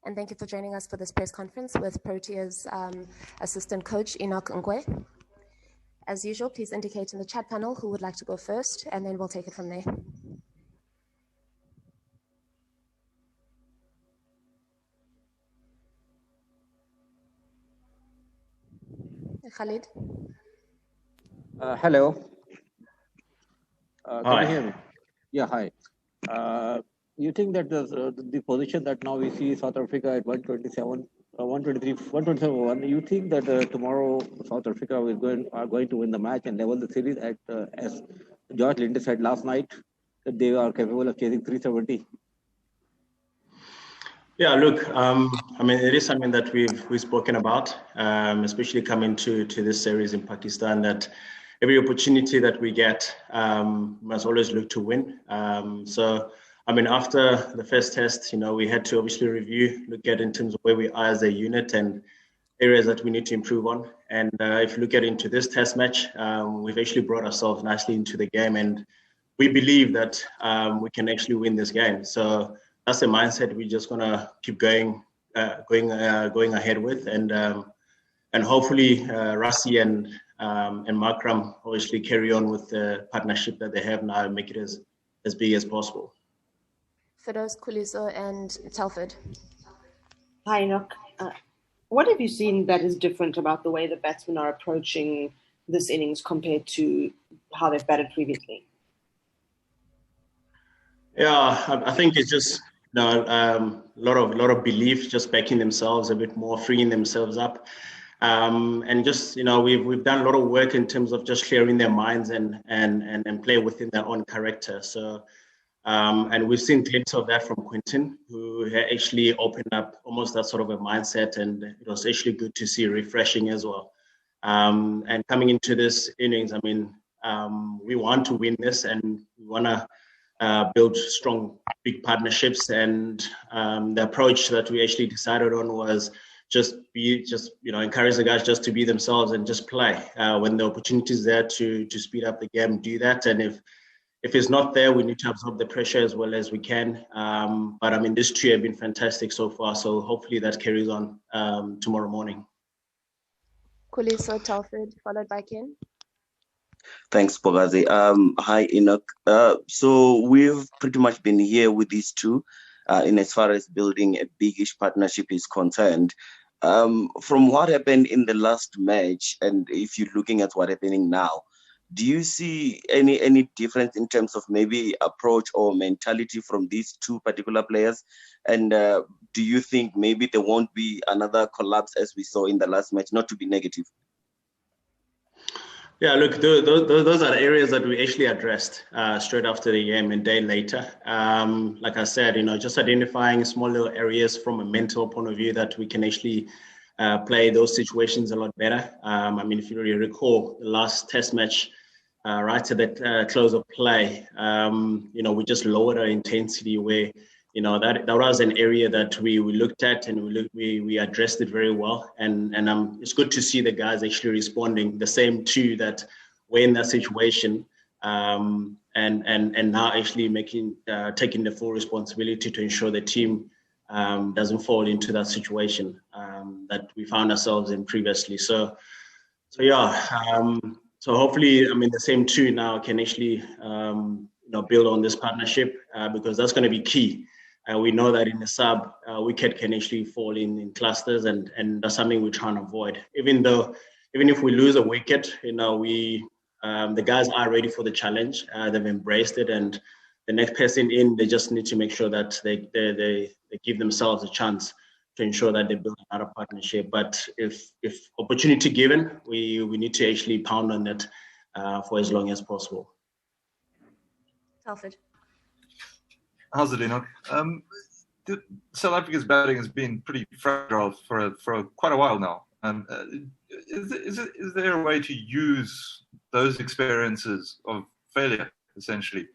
and thank you for joining us for this press conference with Protea's assistant coach, ENOCH NKWE. As usual, please indicate in the chat panel who would like to go first, and then we'll take it from there. Khalid. Hello. Can you hear me? Yeah, hi. You think that the position that now we see South Africa at 127, 123, 127, you think that tomorrow South Africa are going to win the match and level the series at, as George Linder said last night, that they are capable of chasing 370? Yeah, look, I mean, it is something that we've spoken about, especially coming to this series in Pakistan, that every opportunity that we get must always look to win. So, I mean, after the first test, you know, we had to obviously look at in terms of where we are as a unit and areas that we need to improve on. And if you look at into this test match, we've actually brought ourselves nicely into the game, and we believe that we can actually win this game. So that's the mindset we're just gonna keep going ahead with, and hopefully Rassi and Markram obviously carry on with the partnership that they have now and make it as big as possible. Fidos, Kuliso, and Telford. Hi, Enoch. What have you seen that is different about the way the batsmen are approaching this innings compared to how they've batted previously? Yeah, I think it's just a lot of belief, just backing themselves a bit more, freeing themselves up, and just we've done a lot of work in terms of just clearing their minds and play within their own character. So. And we've seen glimpses of that from Quinton, who actually opened up almost that sort of a mindset, and it was actually good to see, refreshing as well. And coming into this innings, I mean, we want to win this, and we want to build strong, big partnerships. And the approach that we actually decided on was encourage the guys just to be themselves and just play. When the opportunity is there to speed up the game, do that. And if it's not there, we need to absorb the pressure as well as we can. But I mean, this two have been fantastic so far, so hopefully that carries on tomorrow morning. Kuliso, Telford, followed by Ken. Thanks, Pogazi. Hi, Enoch. So we've pretty much been here with these two in as far as building a big-ish partnership is concerned. From what happened in the last match, and if you're looking at what's happening now, do you see any difference in terms of maybe approach or mentality from these two particular players? And do you think maybe there won't be another collapse as we saw in the last match, not to be negative? Yeah, look, those are areas that we actually addressed straight after the game and day later. Like I said, just identifying small little areas from a mental point of view that we can actually play those situations a lot better. I mean, if you really recall the last test match, right at the close of play, we just lowered our intensity where, that was an area that we looked at and we addressed it very well. And it's good to see the guys actually responding the same to that we're in that situation, and now actually taking the full responsibility to ensure the team doesn't fall into that situation that we found ourselves in previously. So yeah, so hopefully, I mean, the same two now can actually build on this partnership because that's going to be key. We know that in the sub, wicket can actually fall in clusters, and that's something we're trying to avoid. Even if we lose a wicket, the guys are ready for the challenge. They've embraced it, and the next person in, they just need to make sure that they give themselves a chance to ensure that they build another partnership. But if opportunity given, we need to actually pound on it for as long as possible. Telford. How's it, Enoch? South Africa's batting has been pretty fragile for quite a while now. Is there a way to use those experiences of failure, essentially,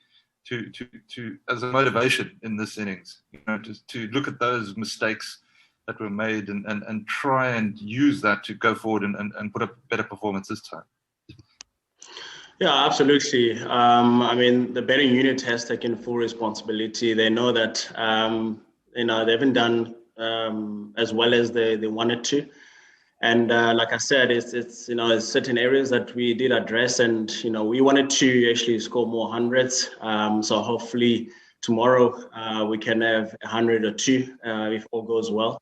to as a motivation in this innings? To look at those mistakes that were made and try and use that to go forward and put up a better performance this time. Yeah, absolutely. I mean, the batting unit has taken full responsibility. They know that, they haven't done as well as they wanted to. And like I said, it's certain areas that we did address, and we wanted to actually score more hundreds. So hopefully tomorrow we can have 100 or 2 if all goes well.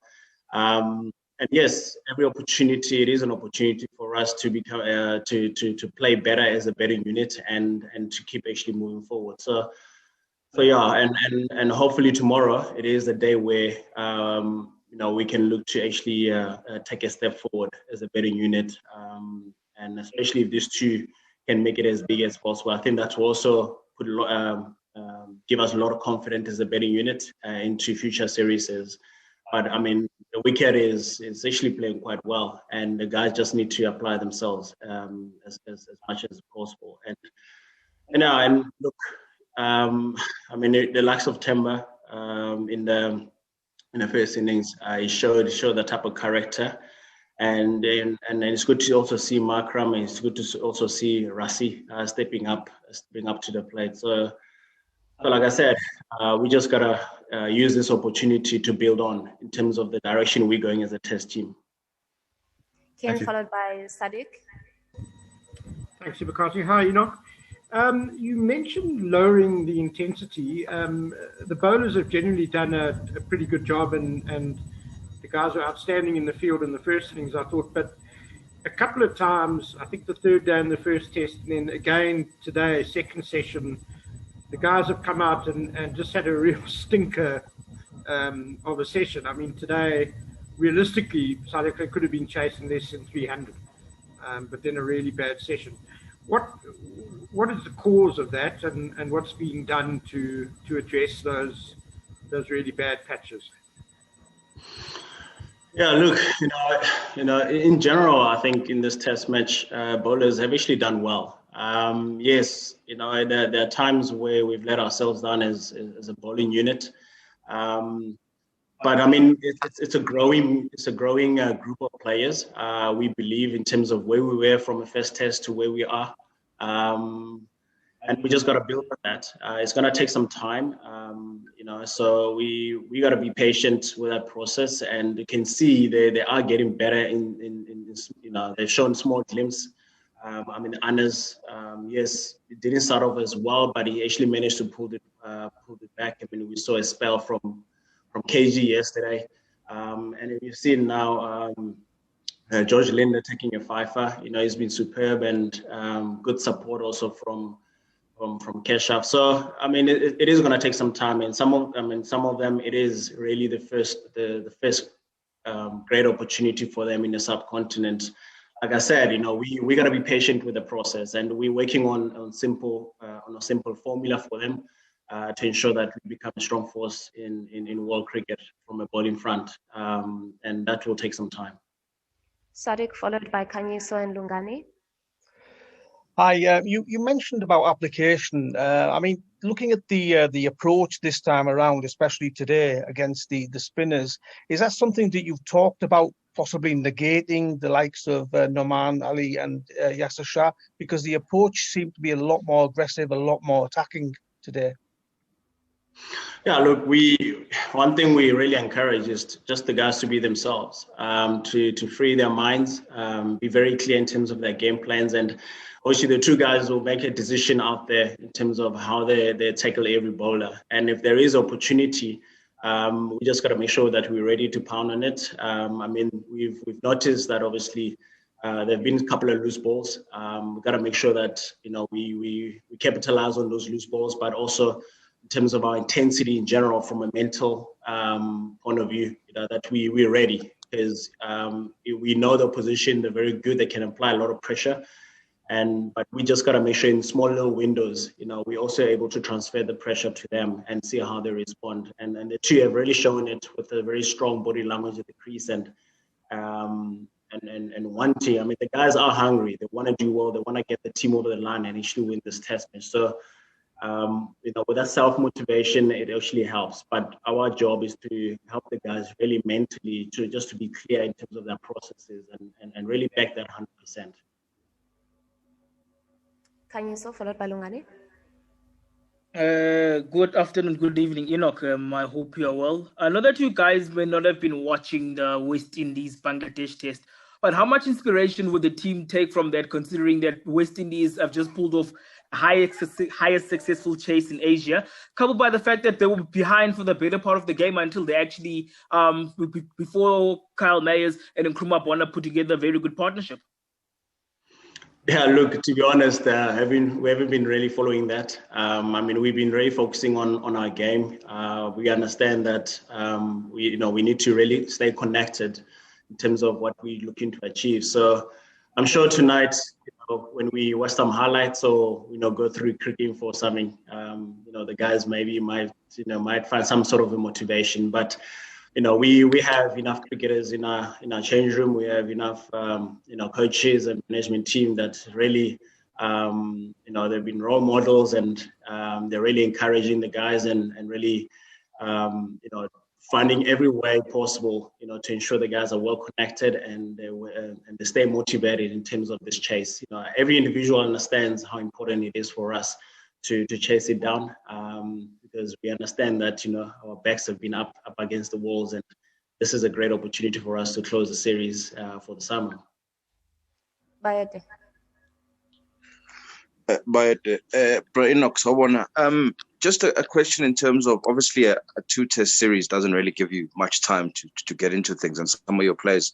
And yes, every opportunity, it is an opportunity for us to become to play better as a betting unit and to keep actually moving forward. So yeah, and hopefully tomorrow it is a day where we can look to actually take a step forward as a betting unit, and especially if these two can make it as big as possible. I think that will also give us a lot of confidence as a betting unit into future series. But I mean, the wicket is actually playing quite well, and the guys just need to apply themselves as much as possible. And look, I mean, the likes of Temba in the first innings, he showed the type of character, and it's good to also see Markram, and it's good to also see Rassi stepping up to the plate. So like I said, we just gotta use this opportunity to build on in terms of the direction we're going as a test team. Ken, followed by Sadiq. Thanks, Ibakati. Hi, Enoch. You mentioned lowering the intensity. The bowlers have generally done a pretty good job, and the guys were outstanding in the field in the first innings, I thought. But a couple of times, I think the third day in the first test, and then again today, second session, the guys have come out and just had a real stinker of a session. I mean, today, realistically, South Africa could have been chasing less than 300, but then a really bad session. What is the cause of that, and what's being done to address those really bad patches? Yeah, look, in general, I think in this test match, bowlers have actually done well. Yes, there are times where we've let ourselves down as a bowling unit, but I mean it's a growing group of players. We believe in terms of where we were from the first test to where we are, and we just got to build on that. It's going to take some time, so we got to be patient with that process, and you can see they are getting better in this, they've shown small glimpses. I mean, Anas, yes, it didn't start off as well, but he actually managed to pull it back. I mean, we saw a spell from KG yesterday, and if you've seen now George Linder taking a fifer, he's been superb, and good support also from Keshav. So I mean, it is going to take some time, and some of them, it is really the first great opportunity for them in the subcontinent. Like I said, we got to be patient with the process, and we're working on a simple formula for them to ensure that we become a strong force in world cricket from a bowling front, and that will take some time. Sadiq, followed by Kanyiso and Lungani. Hi, you mentioned about application. I mean, looking at the approach this time around, especially today against the spinners, is that something that you've talked about, possibly negating the likes of Noman Ali and Yasser Shah, because the approach seemed to be a lot more aggressive, a lot more attacking today? Yeah, look, one thing we really encourage is just the guys to be themselves, to free their minds, be very clear in terms of their game plans, and obviously the two guys will make a decision out there in terms of how they tackle every bowler. And if there is opportunity, we just got to make sure that we're ready to pound on it. I mean, we've noticed that obviously there've been a couple of loose balls. We've got to make sure that we capitalize on those loose balls, but also in terms of our intensity in general, from a mental point of view, that we're ready, because we know the opposition, they're very good, they can apply a lot of pressure, but we just got to make sure in small little windows, we're also able to transfer the pressure to them and see how they respond. And the two have really shown it with a very strong body language at the crease, and wanting. I mean, the guys are hungry. They want to do well. They want to get the team over the line and actually win this test match. So, with that self-motivation, it actually helps. But our job is to help the guys really mentally to be clear in terms of their processes and really back that 100%. Kanyiso, followed by Lungani. Good afternoon, good evening, Enoch. I hope you are well. I know that you guys may not have been watching the West Indies Bangladesh test, but how much inspiration would the team take from that, considering that West Indies have just pulled off highest successful chase in Asia, coupled by the fact that they were behind for the better part of the game until they actually, before Kyle Mayers and Nkrumah Bonner put together a very good partnership? Yeah, look, to be honest, we haven't been really following that. We've been really focusing on our game. We understand that we need to really stay connected in terms of what we're looking to achieve. So I'm sure tonight, when we watch some highlights or go through cricket for something, the guys maybe might find some sort of a motivation. But we have enough cricketers in our change room. We have enough coaches and management team that really they've been role models, and they're really encouraging the guys and really finding every way possible to ensure the guys are well connected and they stay motivated in terms of this chase. Every individual understands how important it is for us to chase it down, because we understand that our backs have been up against the walls, and this is a great opportunity for us to close the series for the summer. Bayate. Just a question in terms of, obviously a two-test series doesn't really give you much time to get into things, and some of your players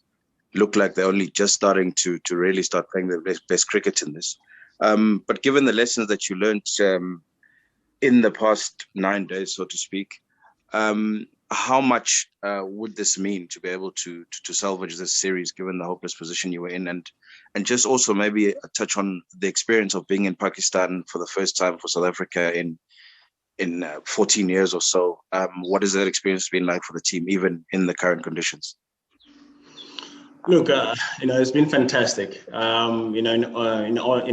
look like they're only just starting to really start playing their best cricket in this. But given the lessons that you learned in the past 9 days, so to speak, how much would this mean to be able to salvage this series, given the hopeless position you were in, and just also maybe a touch on the experience of being in Pakistan for the first time for South Africa in 14 years or so? What has that experience been like for the team, even in the current conditions? Look, it's been fantastic. In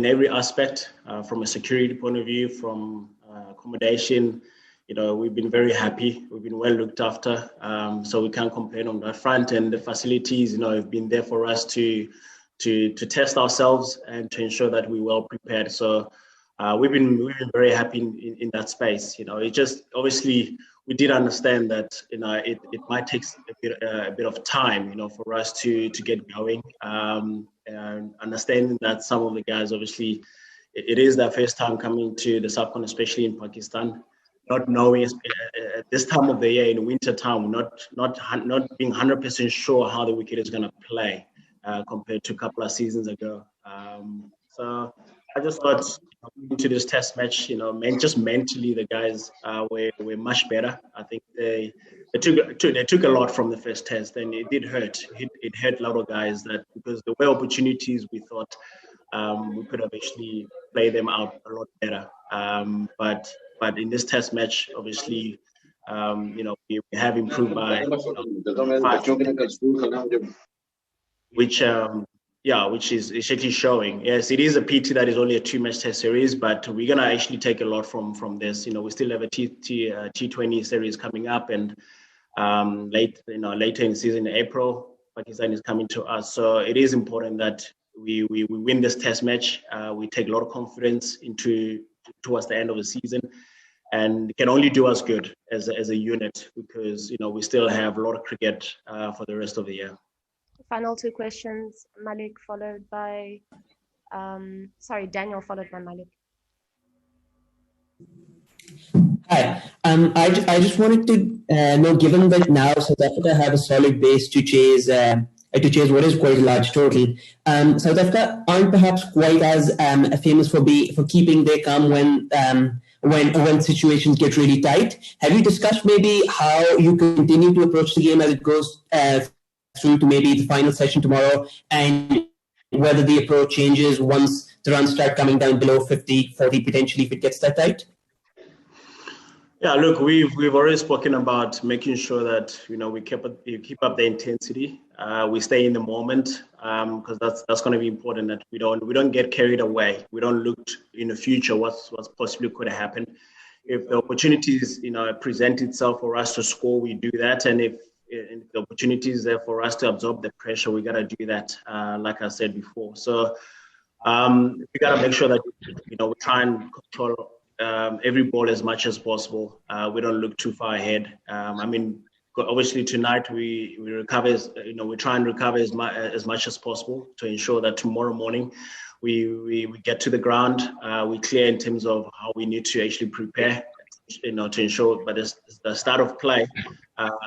every aspect, from a security point of view, from accommodation, we've been very happy. We've been well looked after, so we can't complain on that front. And the facilities, have been there for us to test ourselves and to ensure that we're well prepared. So we've been very happy in that space. It just obviously. We did understand that it might take a bit of time for us to get going, and understanding that some of the guys, obviously it is their first time coming to the subcon, especially in Pakistan, not knowing at this time of the year, in winter time, not being 100% sure how the wicket is going to play compared to a couple of seasons ago. So I just thought into this test match, just mentally, the guys were much better. I think they took a lot from the first test, and it did hurt. It hurt a lot of guys, that because there were opportunities we thought we could have actually played them out a lot better. But in this test match, obviously, we have improved by 5, which is actually showing. Yes, it is a pity that it's only a 2-match test series, but we're gonna actually take a lot from this. We still have a T20 series coming up, and later in the season in April, Pakistan is coming to us. So it is important that we win this test match. We take a lot of confidence towards the end of the season, and it can only do us good as a unit, because we still have a lot of cricket for the rest of the year. Final 2 questions. Malik followed by, Daniel followed by Malik. Hi. I just wanted to know, given that now South Africa have a solid base to chase what is quite a large total, South Africa aren't perhaps quite as famous for keeping their calm when situations get really tight. Have you discussed maybe how you continue to approach the game as it goes through to maybe the final session tomorrow, and whether the approach changes once the runs start coming down below 50, 40 potentially, if it gets that tight? Yeah, look, we've already spoken about making sure that we keep up the intensity. We stay in the moment, because that's going to be important, that we don't get carried away. We don't look in the future what's possibly could happen. If the opportunities present itself for us to score, we do that, and if the opportunity is there for us to absorb the pressure, we got to do that, like I said before. So we got to make sure that we try and control every ball as much as possible. We don't look too far ahead. I mean, obviously tonight we recover, we try and recover as much as possible to ensure that tomorrow morning we get to the ground, we clear in terms of how we need to actually prepare, to ensure by the start of play,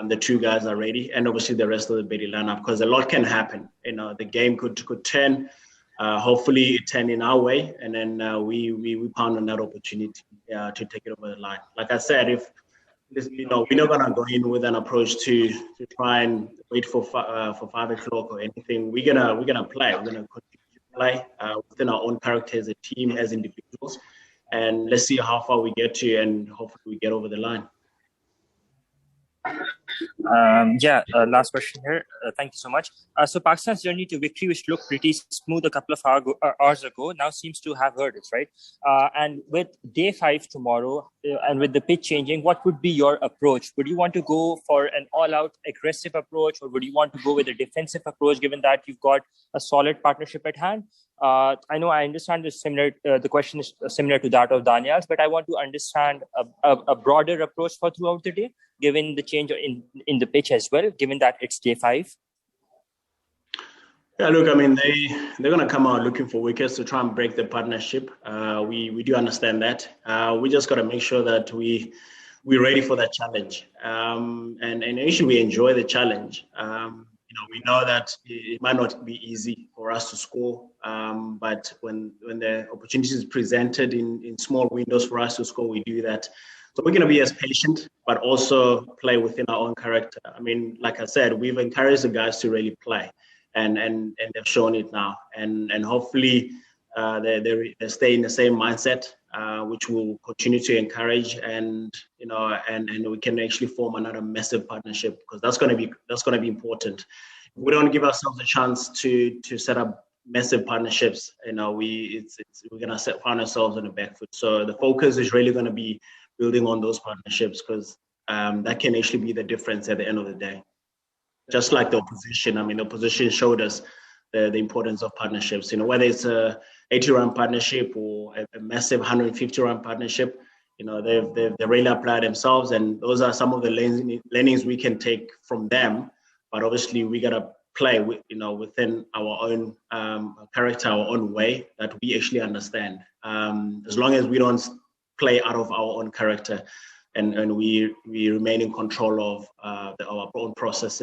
the two guys are ready, and obviously the rest of the Betty lineup, because a lot can happen. The game could turn. Hopefully it turn in our way, and then we pound on that opportunity to take it over the line. Like I said, if we're not gonna go in with an approach to try and wait for 5 o'clock or anything. We're gonna play. We're gonna continue to play within our own character as a team, as individuals, and let's see how far we get to, and hopefully we get over the line. Last question here. Thank you so much. So Pakistan's journey to victory, which looked pretty smooth a couple of hours ago, now seems to have heard it, right? And with day 5 tomorrow, and with the pitch changing, what would be your approach? Would you want to go for an all-out aggressive approach, or would you want to go with a defensive approach, given that you've got a solid partnership at hand? I understand the question is similar to that of Daniel's, but I want to understand a broader approach for throughout the day, given the change in the pitch as well, given that it's day 5. Yeah, look, I mean, they're going to come out looking for wickets to try and break the partnership. We do understand that. We just got to make sure that we're ready for that challenge. And actually we enjoy the challenge. We know that it might not be easy for us to score, but when the opportunity is presented in small windows for us to score, we do that. So we're going to be as patient, but also play within our own character. I mean, like I said, we've encouraged the guys to really play, and they've shown it now. And hopefully they stay in the same mindset, which will continue to encourage, and we can actually form another massive partnership, because that's going to be important. If we don't give ourselves a chance to set up massive partnerships, we're going to find ourselves on the back foot. So the focus is really going to be building on those partnerships, because that can actually be the difference at the end of the day. Just like the opposition, I mean, the opposition showed us the importance of partnerships. Whether it's a 80-run partnership or a massive 150-run partnership, they've really applied themselves, and those are some of the learnings we can take from them. But obviously, we gotta play within our own character, our own way that we actually understand. As long as we don't play out of our own character, and we remain in control of our own processes